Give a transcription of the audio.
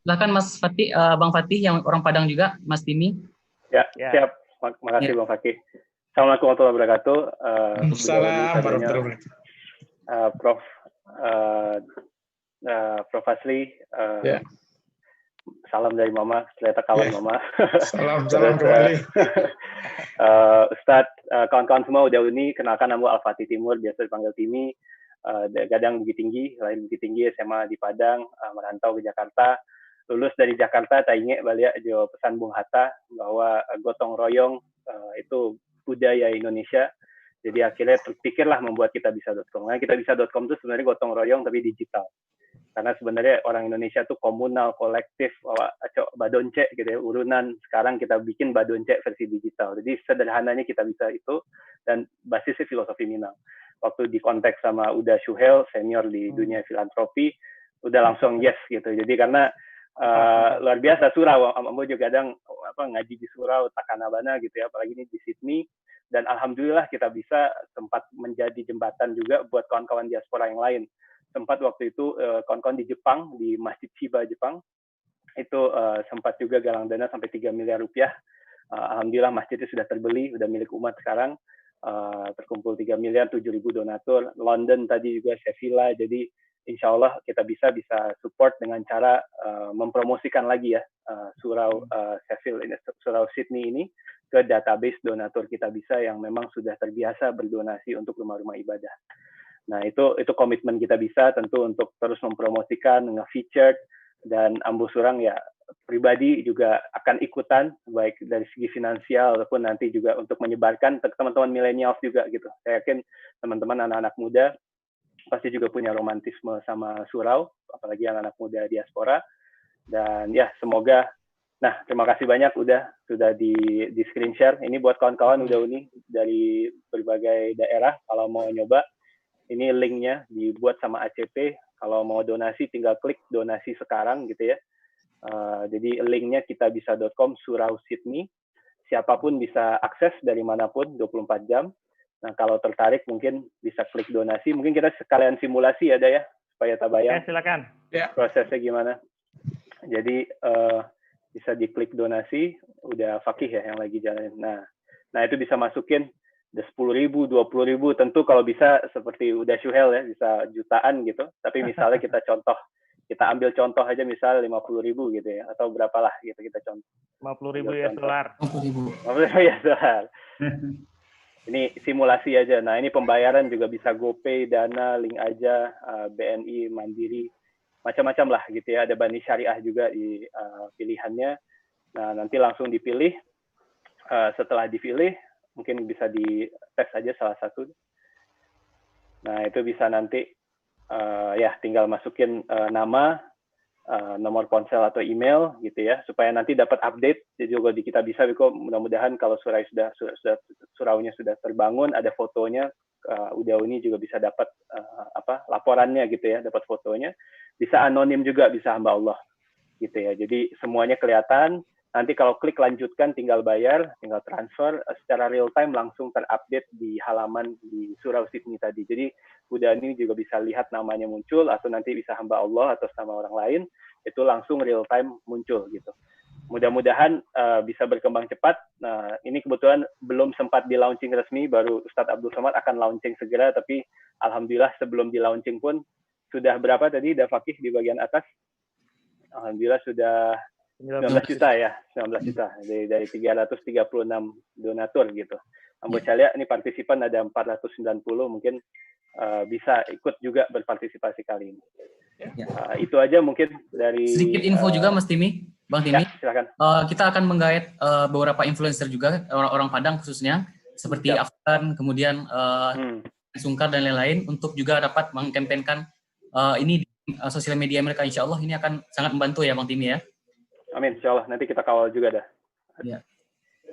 Silakan Mas Fatih, Bang Fatih yang orang Padang juga, Mas Timi. Ya, siap. Makasih Bang Fakih. Assalamualaikum warahmatullahi wabarakatuh. Salam warahmatullahi wabarakatuh. Prof Asli, salam dari Mama, ternyata kawan Mama. Salam kembali. Ustadz, kawan-kawan semua udah ini, kenalkan nama Al-Fatih Timur, biasa dipanggil Timi. Gadang Bukit Tinggi, lahir Bukit Tinggi, SMA di Padang, merantau ke Jakarta. Lulus dari Jakarta, tainge balik jo pesan Bung Hatta bahwa gotong royong itu budaya Indonesia. Jadi akhirnya terpikirlah membuat kitabisa.com. Nah, kitabisa.com itu sebenarnya gotong royong tapi digital. Karena sebenarnya orang Indonesia tuh komunal, kolektif, badonce gitu ya, urunan. Sekarang kita bikin badonce versi digital. Jadi sederhananya kita bisa itu, dan basisnya filosofi Minang. Waktu di konteks sama Uda Syuhel, senior di dunia filantropi, udah langsung yes gitu. Jadi karena luar biasa surau, ambo juga kadang ngaji di surau Takanabana gitu ya, apalagi ini di Sydney, dan alhamdulillah kita bisa sempat menjadi jembatan juga buat kawan-kawan diaspora yang lain. Sempat waktu itu kawan-kawan di Jepang, di Masjid Shiba Jepang, itu sempat juga galang dana sampai 3 miliar rupiah. Alhamdulillah masjidnya sudah terbeli, sudah milik umat sekarang, terkumpul 3 miliar, 7.000 donatur. London tadi juga, Sheffield, jadi insya Allah kita bisa support dengan cara mempromosikan lagi ya surau Sheffield ini, surau Sydney ini ke database donatur kita bisa yang memang sudah terbiasa berdonasi untuk rumah-rumah ibadah. Nah itu komitmen kita bisa tentu untuk terus mempromosikan, nge-featured, dan Ambo Surang ya pribadi juga akan ikutan baik dari segi finansial ataupun nanti juga untuk menyebarkan ke teman-teman milenial juga gitu. Saya yakin teman-teman anak-anak muda pasti juga punya romantisme sama surau, apalagi yang anak muda diaspora. Dan ya semoga, nah terima kasih banyak sudah di screen share. Ini buat kawan-kawan udah uni dari berbagai daerah, kalau mau nyoba, ini linknya dibuat sama ACP. Kalau mau donasi tinggal klik donasi sekarang gitu ya. Jadi linknya kitabisa.com surau Sydney. Siapapun bisa akses dari manapun 24 jam. Nah, kalau tertarik mungkin bisa klik donasi. Mungkin kita sekalian simulasi ya, ya, supaya tabayang. Ya, silakan. Prosesnya gimana. Jadi bisa diklik donasi, udah Fakih ya yang lagi jalanin. Nah itu bisa masukin udah 10.000, 20.000. Tentu kalau bisa seperti udah Syuhel ya, bisa jutaan gitu. Tapi misalnya kita ambil contoh aja misal 50.000 gitu ya, atau berapalah gitu kita contoh. 50.000 US dollar. 50.000 US dollar. Ini simulasi aja. Nah, ini pembayaran juga bisa GoPay, Dana, Link Aja, BNI, Mandiri, macam-macam lah gitu ya. Ada Bani Syariah juga di pilihannya. Nah, nanti langsung dipilih. Setelah dipilih, mungkin bisa dites aja salah satu. Nah, itu bisa nanti ya tinggal masukin nama, nomor ponsel atau email gitu ya, supaya nanti dapat update. Jadi juga di kita bisa, mudah-mudahan kalau suraunya sudah terbangun, ada fotonya, udah ini juga bisa dapat laporannya gitu ya, dapat fotonya, bisa anonim juga, bisa hamba Allah gitu ya. Jadi semuanya kelihatan. Nanti kalau klik lanjutkan tinggal bayar, tinggal transfer, secara real time langsung terupdate di halaman di Surau Sydney tadi. Jadi udah ini juga bisa lihat namanya muncul, atau nanti bisa hamba Allah atau sama orang lain, itu langsung real time muncul gitu. Mudah-mudahan bisa berkembang cepat. Nah, ini kebetulan belum sempat di launching resmi, baru Ustadz Abdul Somad akan launching segera, tapi alhamdulillah sebelum di launching pun sudah berapa tadi, Dah Fakih di bagian atas? Alhamdulillah sudah 19 juta ya, 19 juta dari 336 donatur gitu. Ambo Calia ini partisipan ada 490, mungkin bisa ikut juga berpartisipasi kali ini. Itu aja mungkin dari sedikit info juga Mas Timi, Bang Timi. Ya, silakan. Kita akan menggait beberapa influencer juga, orang-orang Padang khususnya, seperti Afgan, kemudian Sungkar dan lain-lain, untuk juga dapat mengkampanyekan ini di sosial media mereka. Insya Allah ini akan sangat membantu ya Bang Timi ya. Amin, insya Allah. Nanti kita kawal juga dah. Ya.